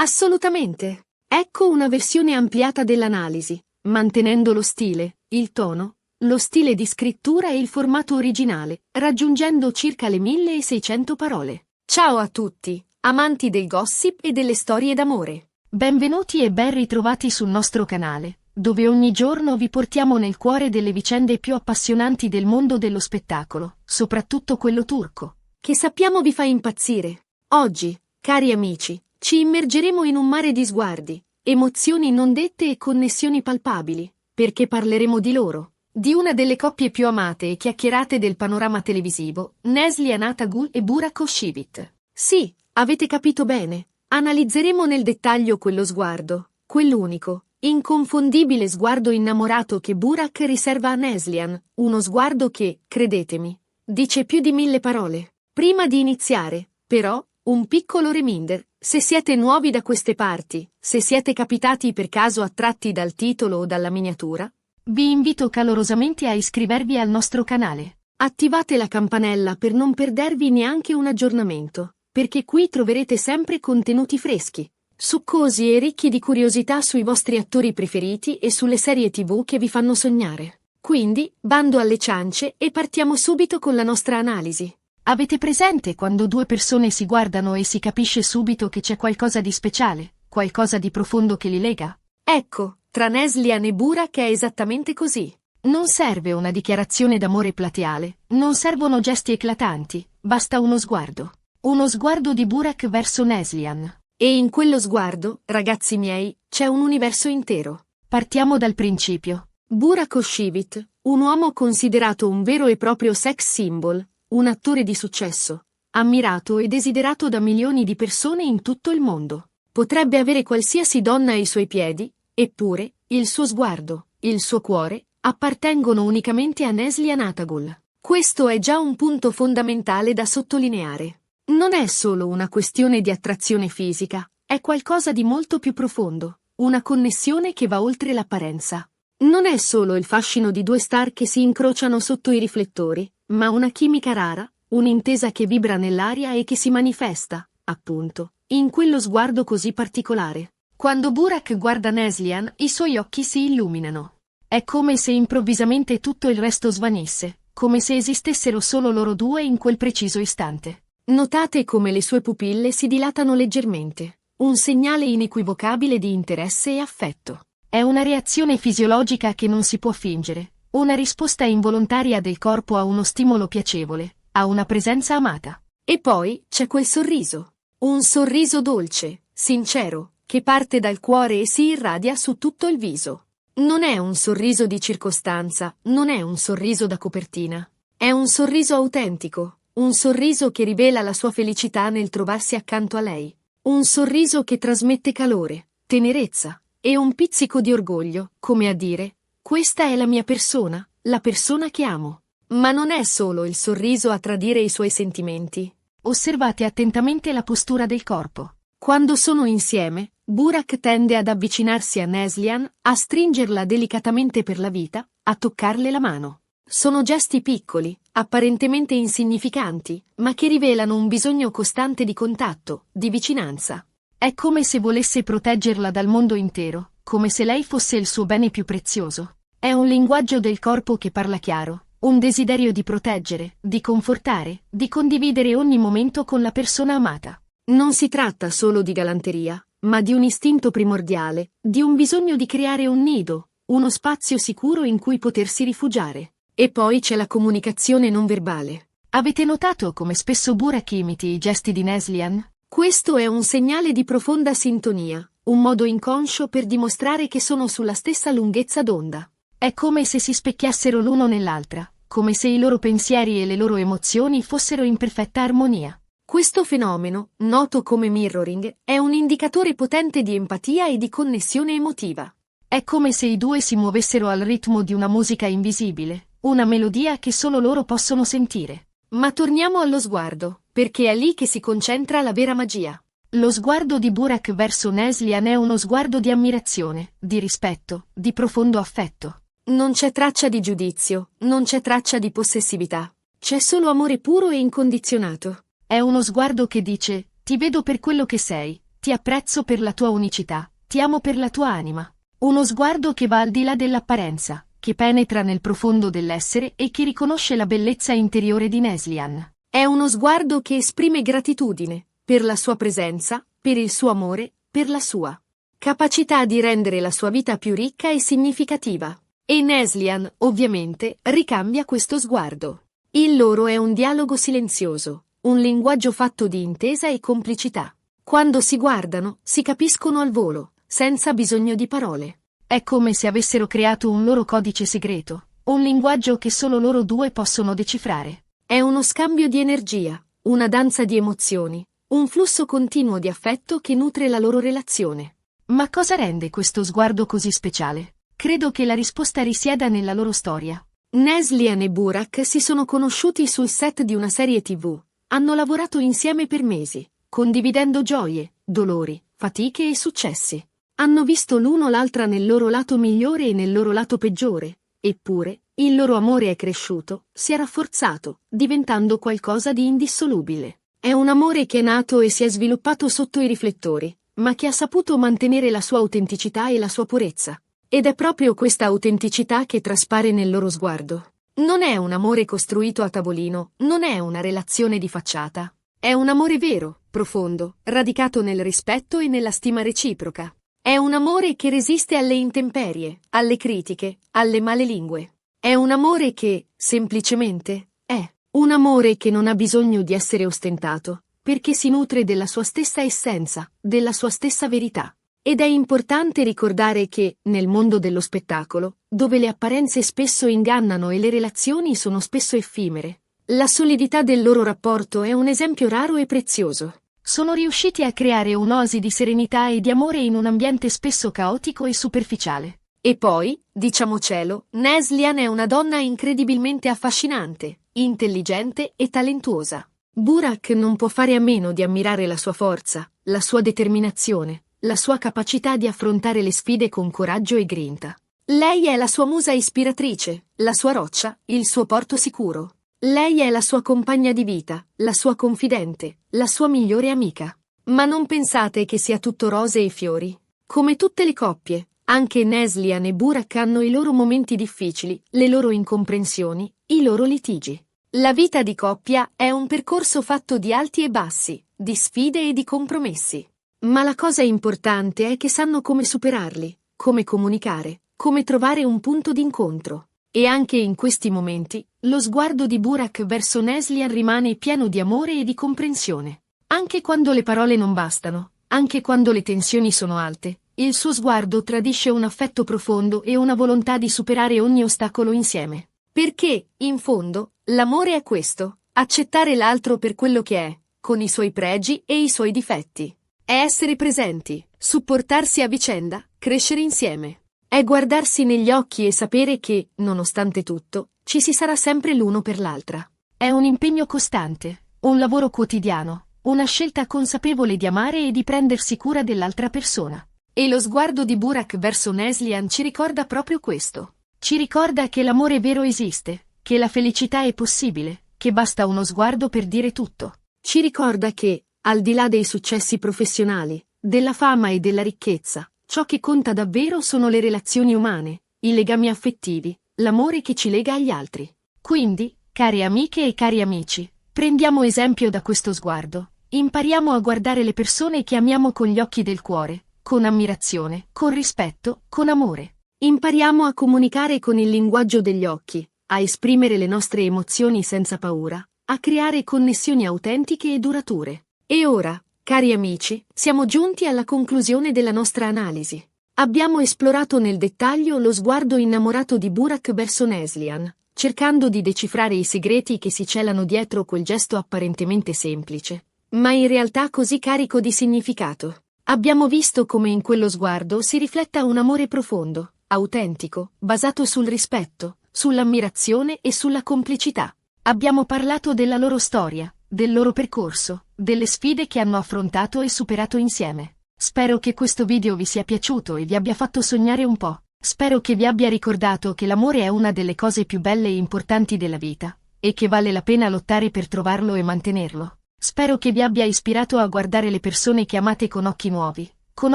Assolutamente. Ecco una versione ampliata dell'analisi, mantenendo lo stile di scrittura e il formato originale, raggiungendo circa le 1600 parole. Ciao a tutti, amanti del gossip e delle storie d'amore. Benvenuti e ben ritrovati sul nostro canale, dove ogni giorno vi portiamo nel cuore delle vicende più appassionanti del mondo dello spettacolo, soprattutto quello turco, che sappiamo vi fa impazzire. Oggi, cari amici, ci immergeremo in un mare di sguardi, emozioni non dette e connessioni palpabili, perché parleremo di loro, di una delle coppie più amate e chiacchierate del panorama televisivo, Neslihan Atagul e Burak Özçivit. Sì, avete capito bene, analizzeremo nel dettaglio quello sguardo, quell'unico, inconfondibile sguardo innamorato che Burak riserva a Neslihan, uno sguardo che, credetemi, dice più di 1000 parole. Prima di iniziare, però, un piccolo reminder. Se siete nuovi da queste parti, se siete capitati per caso attratti dal titolo o dalla miniatura, vi invito calorosamente a iscrivervi al nostro canale. Attivate la campanella per non perdervi neanche un aggiornamento, perché qui troverete sempre contenuti freschi, succosi e ricchi di curiosità sui vostri attori preferiti e sulle serie TV che vi fanno sognare. Quindi, bando alle ciance e partiamo subito con la nostra analisi. Avete presente quando due persone si guardano e si capisce subito che c'è qualcosa di speciale, qualcosa di profondo che li lega? Ecco, tra Neslihan e Burak è esattamente così. Non serve una dichiarazione d'amore plateale, non servono gesti eclatanti, basta uno sguardo. Uno sguardo di Burak verso Neslihan. E in quello sguardo, ragazzi miei, c'è un universo intero. Partiamo dal principio. Burak Özçivit, un uomo considerato un vero e proprio sex symbol, un attore di successo, ammirato e desiderato da milioni di persone in tutto il mondo. Potrebbe avere qualsiasi donna ai suoi piedi, eppure, il suo sguardo, il suo cuore, appartengono unicamente a Neslihan Atagul. Questo è già un punto fondamentale da sottolineare. Non è solo una questione di attrazione fisica, è qualcosa di molto più profondo, una connessione che va oltre l'apparenza. Non è solo il fascino di due star che si incrociano sotto i riflettori, ma una chimica rara, un'intesa che vibra nell'aria e che si manifesta, appunto, in quello sguardo così particolare. Quando Burak guarda Neslihan, i suoi occhi si illuminano. È come se improvvisamente tutto il resto svanisse, come se esistessero solo loro due in quel preciso istante. Notate come le sue pupille si dilatano leggermente, un segnale inequivocabile di interesse e affetto. È una reazione fisiologica che non si può fingere. Una risposta involontaria del corpo a uno stimolo piacevole, a una presenza amata. E poi c'è quel sorriso. Un sorriso dolce, sincero, che parte dal cuore e si irradia su tutto il viso. Non è un sorriso di circostanza, non è un sorriso da copertina. È un sorriso autentico, un sorriso che rivela la sua felicità nel trovarsi accanto a lei. Un sorriso che trasmette calore, tenerezza e un pizzico di orgoglio, come a dire: questa è la mia persona, la persona che amo. Ma non è solo il sorriso a tradire i suoi sentimenti. Osservate attentamente la postura del corpo. Quando sono insieme, Burak tende ad avvicinarsi a Neslihan, a stringerla delicatamente per la vita, a toccarle la mano. Sono gesti piccoli, apparentemente insignificanti, ma che rivelano un bisogno costante di contatto, di vicinanza. È come se volesse proteggerla dal mondo intero, come se lei fosse il suo bene più prezioso. È un linguaggio del corpo che parla chiaro, un desiderio di proteggere, di confortare, di condividere ogni momento con la persona amata. Non si tratta solo di galanteria, ma di un istinto primordiale, di un bisogno di creare un nido, uno spazio sicuro in cui potersi rifugiare. E poi c'è la comunicazione non verbale. Avete notato come spesso Burak imiti i gesti di Neslihan? Questo è un segnale di profonda sintonia, un modo inconscio per dimostrare che sono sulla stessa lunghezza d'onda. È come se si specchiassero l'uno nell'altra, come se i loro pensieri e le loro emozioni fossero in perfetta armonia. Questo fenomeno, noto come mirroring, è un indicatore potente di empatia e di connessione emotiva. È come se i due si muovessero al ritmo di una musica invisibile, una melodia che solo loro possono sentire. Ma torniamo allo sguardo, perché è lì che si concentra la vera magia. Lo sguardo di Burak verso Neslihan è uno sguardo di ammirazione, di rispetto, di profondo affetto. Non c'è traccia di giudizio, non c'è traccia di possessività. C'è solo amore puro e incondizionato. È uno sguardo che dice: ti vedo per quello che sei, Ti apprezzo per la tua unicità, ti amo per la tua anima. Uno sguardo che va al di là dell'apparenza, che penetra nel profondo dell'essere e che riconosce la bellezza interiore di Neslihan. È uno sguardo che esprime gratitudine per la sua presenza, per il suo amore, per la sua capacità di rendere la sua vita più ricca e significativa. E Neslihan, ovviamente, ricambia questo sguardo. Il loro è un dialogo silenzioso, un linguaggio fatto di intesa e complicità. Quando si guardano, si capiscono al volo, senza bisogno di parole. È come se avessero creato un loro codice segreto, un linguaggio che solo loro due possono decifrare. È uno scambio di energia, una danza di emozioni, un flusso continuo di affetto che nutre la loro relazione. Ma cosa rende questo sguardo così speciale? Credo che la risposta risieda nella loro storia. Neslihan e Burak si sono conosciuti sul set di una serie TV. Hanno lavorato insieme per mesi, condividendo gioie, dolori, fatiche e successi. Hanno visto l'uno l'altra nel loro lato migliore e nel loro lato peggiore. Eppure, il loro amore è cresciuto, si è rafforzato, diventando qualcosa di indissolubile. È un amore che è nato e si è sviluppato sotto i riflettori, ma che ha saputo mantenere la sua autenticità e la sua purezza. Ed è proprio questa autenticità che traspare nel loro sguardo. Non è un amore costruito a tavolino, non è una relazione di facciata. È un amore vero, profondo, radicato nel rispetto e nella stima reciproca. È un amore che resiste alle intemperie, alle critiche, alle male lingue. È un amore che, semplicemente, è. Un amore che non ha bisogno di essere ostentato, perché si nutre della sua stessa essenza, della sua stessa verità. Ed è importante ricordare che, nel mondo dello spettacolo, dove le apparenze spesso ingannano e le relazioni sono spesso effimere, la solidità del loro rapporto è un esempio raro e prezioso. Sono riusciti a creare un'oasi di serenità e di amore in un ambiente spesso caotico e superficiale. E poi, diciamocelo, Neslihan è una donna incredibilmente affascinante, intelligente e talentuosa. Burak non può fare a meno di ammirare la sua forza, la sua determinazione, la sua capacità di affrontare le sfide con coraggio e grinta. Lei è la sua musa ispiratrice, la sua roccia, il suo porto sicuro. Lei è la sua compagna di vita, la sua confidente, la sua migliore amica. Ma non pensate che sia tutto rose e fiori. Come tutte le coppie, anche Neslihan e Burak hanno i loro momenti difficili, le loro incomprensioni, i loro litigi. La vita di coppia è un percorso fatto di alti e bassi, di sfide e di compromessi. Ma la cosa importante è che sanno come superarli, come comunicare, come trovare un punto d'incontro. E anche in questi momenti, lo sguardo di Burak verso Neslihan rimane pieno di amore e di comprensione. Anche quando le parole non bastano, anche quando le tensioni sono alte, il suo sguardo tradisce un affetto profondo e una volontà di superare ogni ostacolo insieme. Perché, in fondo, l'amore è questo, accettare l'altro per quello che è, con i suoi pregi e i suoi difetti. È essere presenti, supportarsi a vicenda, crescere insieme. È guardarsi negli occhi e sapere che, nonostante tutto, ci si sarà sempre l'uno per l'altra. È un impegno costante, un lavoro quotidiano, una scelta consapevole di amare e di prendersi cura dell'altra persona. E lo sguardo di Burak verso Neslihan ci ricorda proprio questo. Ci ricorda che l'amore vero esiste, che la felicità è possibile, che basta uno sguardo per dire tutto. Ci ricorda che, al di là dei successi professionali, della fama e della ricchezza, ciò che conta davvero sono le relazioni umane, i legami affettivi, l'amore che ci lega agli altri. Quindi, care amiche e cari amici, prendiamo esempio da questo sguardo. Impariamo a guardare le persone che amiamo con gli occhi del cuore, con ammirazione, con rispetto, con amore. Impariamo a comunicare con il linguaggio degli occhi, a esprimere le nostre emozioni senza paura, a creare connessioni autentiche e durature. E ora, cari amici, siamo giunti alla conclusione della nostra analisi. Abbiamo esplorato nel dettaglio lo sguardo innamorato di Burak verso Neslihan, cercando di decifrare i segreti che si celano dietro quel gesto apparentemente semplice, ma in realtà così carico di significato. Abbiamo visto come in quello sguardo si rifletta un amore profondo, autentico, basato sul rispetto, sull'ammirazione e sulla complicità. Abbiamo parlato della loro storia, del loro percorso, delle sfide che hanno affrontato e superato insieme. Spero che questo video vi sia piaciuto e vi abbia fatto sognare un po'. Spero che vi abbia ricordato che l'amore è una delle cose più belle e importanti della vita, e che vale la pena lottare per trovarlo e mantenerlo. Spero che vi abbia ispirato a guardare le persone che amate con occhi nuovi, con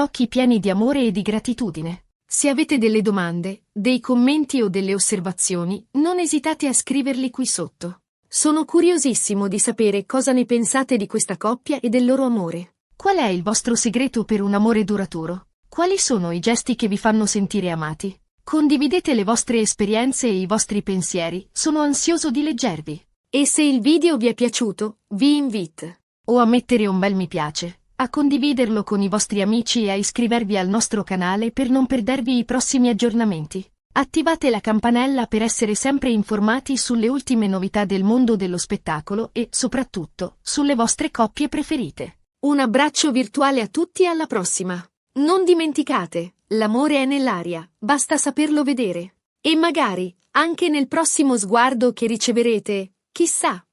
occhi pieni di amore e di gratitudine. Se avete delle domande, dei commenti o delle osservazioni, non esitate a scriverli qui sotto. Sono curiosissimo di sapere cosa ne pensate di questa coppia e del loro amore. Qual è il vostro segreto per un amore duraturo? Quali sono i gesti che vi fanno sentire amati? Condividete le vostre esperienze e i vostri pensieri, sono ansioso di leggervi. E se il video vi è piaciuto, vi invito a mettere un bel mi piace, a condividerlo con i vostri amici e a iscrivervi al nostro canale per non perdervi i prossimi aggiornamenti. Attivate la campanella per essere sempre informati sulle ultime novità del mondo dello spettacolo e, soprattutto, sulle vostre coppie preferite. Un abbraccio virtuale a tutti e alla prossima! Non dimenticate, l'amore è nell'aria, basta saperlo vedere. E magari, anche nel prossimo sguardo che riceverete, chissà!